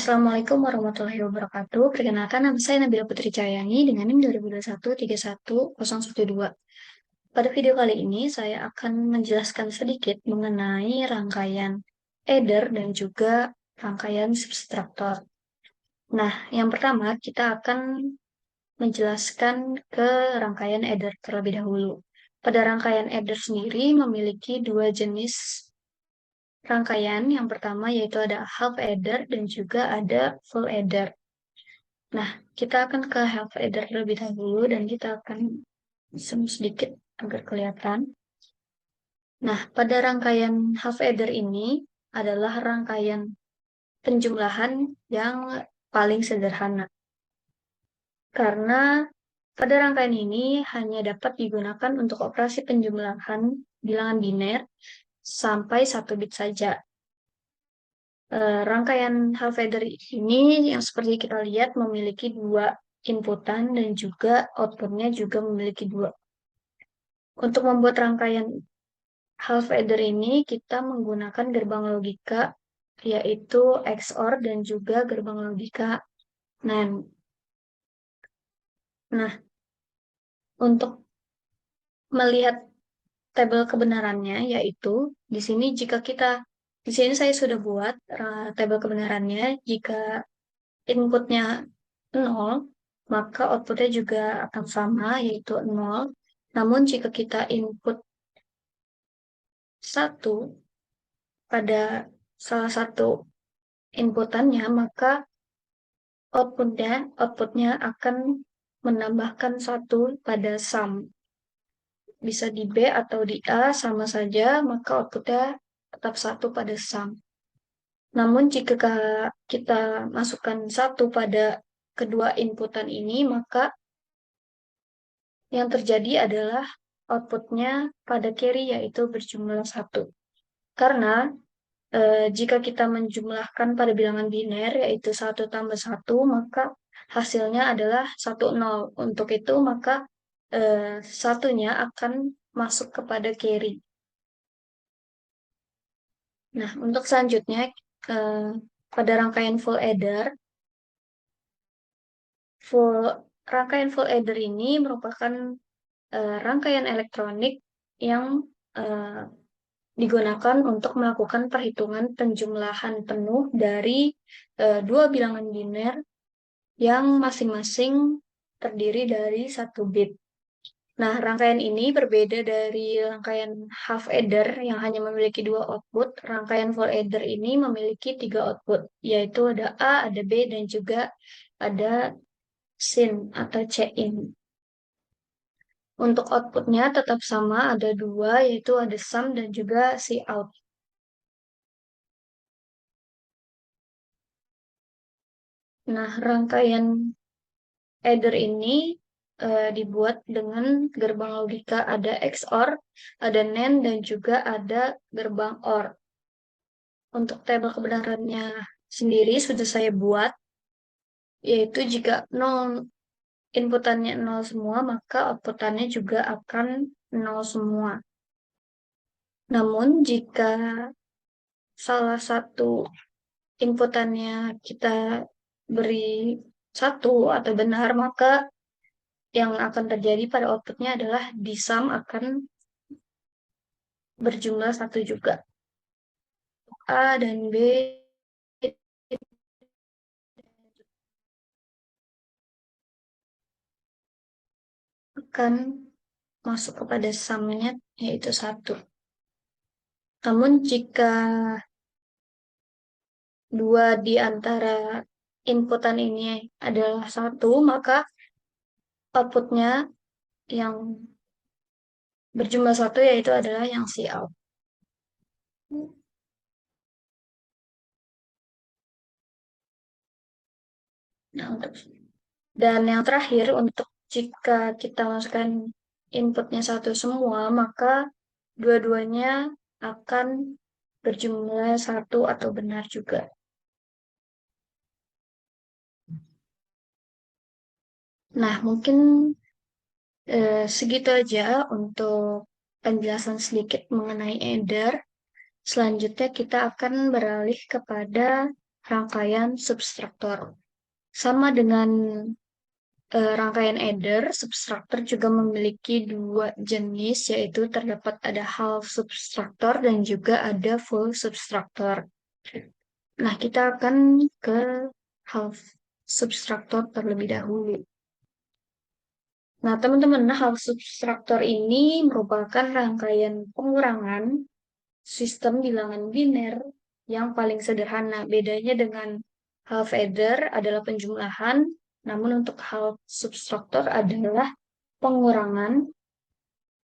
Assalamualaikum warahmatullahi wabarakatuh. Perkenalkan, nama saya Nabila Putri Cahyangi dengan NIM 2021 31012. Pada video kali ini, saya akan menjelaskan sedikit mengenai rangkaian header dan juga rangkaian subtraktor. Nah, yang pertama kita akan menjelaskan ke rangkaian header terlebih dahulu. Pada rangkaian header sendiri memiliki dua jenis rangkaian. Yang pertama yaitu ada half header dan juga ada full header. Nah, kita akan ke half header terlebih dahulu dan kita akan zoom sedikit agar kelihatan. Nah, pada rangkaian half header ini adalah rangkaian penjumlahan yang paling sederhana. Karena pada rangkaian ini hanya dapat digunakan untuk operasi penjumlahan bilangan biner sampai 1 bit saja. Rangkaian half header ini yang seperti kita lihat memiliki dua inputan dan juga outputnya juga memiliki dua. Untuk membuat rangkaian half header ini kita menggunakan gerbang logika yaitu XOR dan juga gerbang logika NAND. Nah, untuk melihat tabel kebenarannya yaitu di sini saya sudah buat tabel kebenarannya. Jika inputnya 0, maka outputnya juga akan sama, yaitu 0. Namun jika kita input 1 pada salah satu inputannya, maka outputnya akan menambahkan 1 pada sum. Bisa di B atau di A, sama saja, maka outputnya tetap 1 pada sum. Namun jika kita masukkan 1 pada kedua inputan ini, maka yang terjadi adalah outputnya pada carry yaitu berjumlah 1. Karena jika kita menjumlahkan pada bilangan biner yaitu 1 tambah 1, maka hasilnya adalah 1, 0. Untuk itu maka satunya akan masuk kepada carry. Nah, untuk selanjutnya pada rangkaian rangkaian full adder ini merupakan rangkaian elektronik yang digunakan untuk melakukan perhitungan penjumlahan penuh dari dua bilangan biner yang masing-masing terdiri dari 1 bit. Nah, rangkaian ini berbeda dari rangkaian half adder yang hanya memiliki 2 output. Rangkaian full adder ini memiliki 3 output, yaitu ada A, ada B, dan juga ada SIN atau C-in. Untuk outputnya tetap sama, ada 2, yaitu ada sum dan juga cout. Nah, rangkaian adder ini dibuat dengan gerbang logika ada XOR, ada NAND, dan juga ada gerbang OR. Untuk tabel kebenarannya sendiri sudah saya buat, yaitu jika 0 inputannya 0 semua, maka outputannya juga akan 0 semua. Namun jika salah satu inputannya kita beri 1 atau benar, maka yang akan terjadi pada outputnya adalah di sum akan berjumlah 1 juga. A dan B akan masuk kepada sumnya yaitu 1. Namun jika dua di antara inputan ini adalah 1, maka outputnya yang berjumlah 1 yaitu adalah yang cout. Nah, dan yang terakhir, untuk jika kita masukkan inputnya 1 semua, maka dua-duanya akan berjumlah 1 atau benar juga. Nah, mungkin segitu aja untuk penjelasan sedikit mengenai adder. Selanjutnya kita akan beralih kepada rangkaian substruktur. Sama dengan rangkaian adder, substruktur juga memiliki dua jenis, yaitu terdapat ada half substruktur dan juga ada full substruktur. Nah, kita akan ke half substruktur terlebih dahulu. Nah, teman-teman, half substruktur ini merupakan rangkaian pengurangan sistem bilangan biner yang paling sederhana. Bedanya dengan half adder adalah penjumlahan, namun untuk half substruktur adalah pengurangan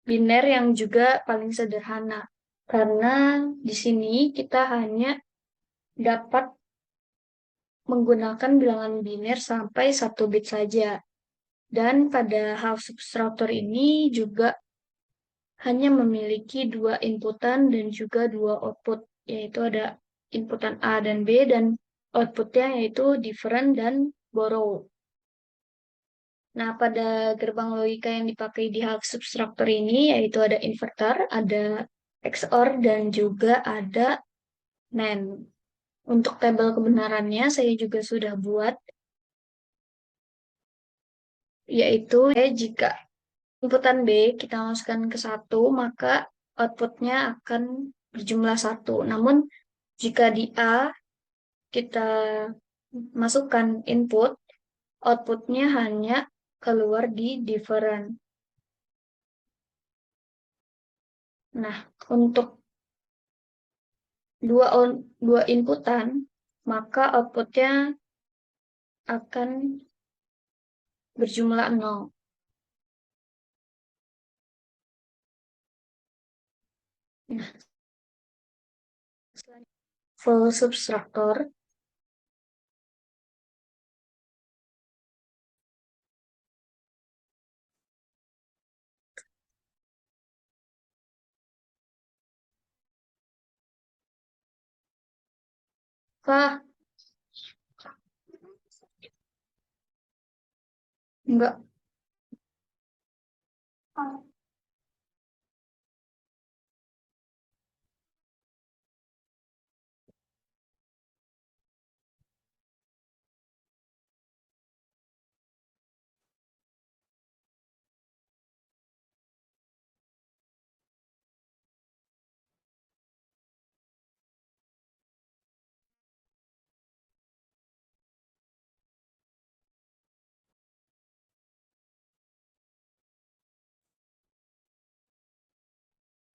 biner yang juga paling sederhana. Karena di sini kita hanya dapat menggunakan bilangan biner sampai 1 bit saja. Dan pada half substruktur ini juga hanya memiliki dua inputan dan juga dua output, yaitu ada inputan A dan B dan outputnya yaitu different dan borrow. Nah, pada gerbang logika yang dipakai di half substruktur ini yaitu ada inverter, ada XOR, dan juga ada NAND. Untuk tabel kebenarannya saya juga sudah buat, yaitu jika inputan B kita masukkan ke 1, maka outputnya akan berjumlah 1. Namun, jika di A kita masukkan input, outputnya hanya keluar di different. Nah, untuk dua inputan, maka outputnya akan berjumlah 0. Nah, full substruktur, kah? Enggak.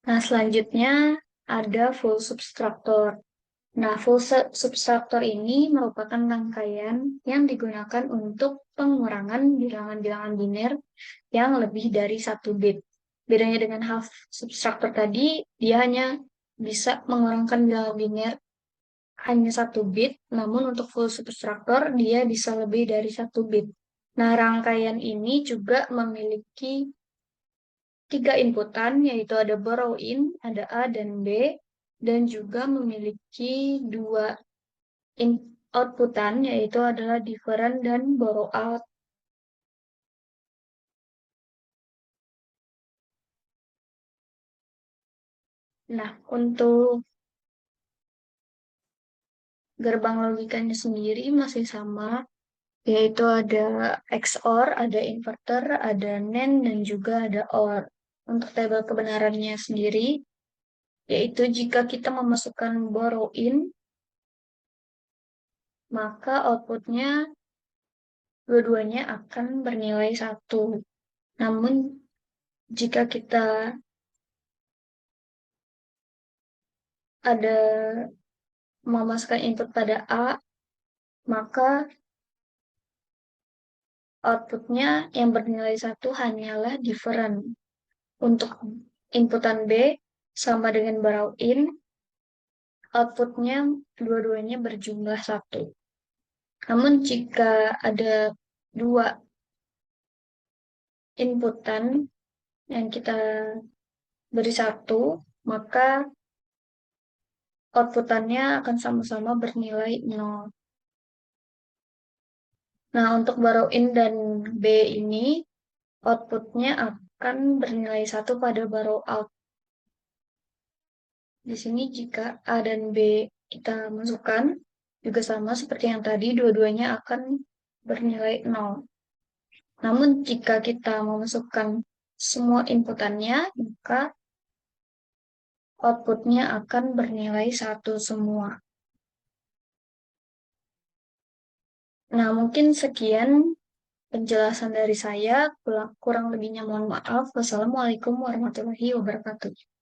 Nah, selanjutnya ada full substruktur. Nah, full substruktur ini merupakan rangkaian yang digunakan untuk pengurangan bilangan-bilangan biner yang lebih dari 1 bit. Bedanya dengan half substruktur tadi, dia hanya bisa mengurangkan bilangan biner hanya 1 bit, namun untuk full substruktur dia bisa lebih dari 1 bit. Nah, rangkaian ini juga memiliki 3 inputan, yaitu ada borrow in, ada A dan B, dan juga memiliki dua outputan, yaitu adalah different dan borrow out. Nah, untuk gerbang logikanya sendiri masih sama, yaitu ada XOR, ada inverter, ada NAND, dan juga ada OR. Untuk tabel kebenarannya sendiri, yaitu jika kita memasukkan borrow in, maka outputnya dua-duanya akan bernilai 1. Namun, jika kita ada memasukkan input pada A, maka outputnya yang bernilai 1 hanyalah different. Untuk inputan B sama dengan borrow in, outputnya dua-duanya berjumlah 1. Namun jika ada dua inputan yang kita beri 1, maka outputannya akan sama-sama bernilai 0. Nah, untuk borrow in dan B ini, outputnya akan bernilai 1 pada borrow out. Di sini jika A dan B kita masukkan, juga sama seperti yang tadi, dua-duanya akan bernilai nol. Namun jika kita memasukkan semua inputannya, maka outputnya akan bernilai satu semua. Nah, mungkin sekian penjelasan dari saya. Kurang lebihnya mohon maaf. Wassalamualaikum warahmatullahi wabarakatuh.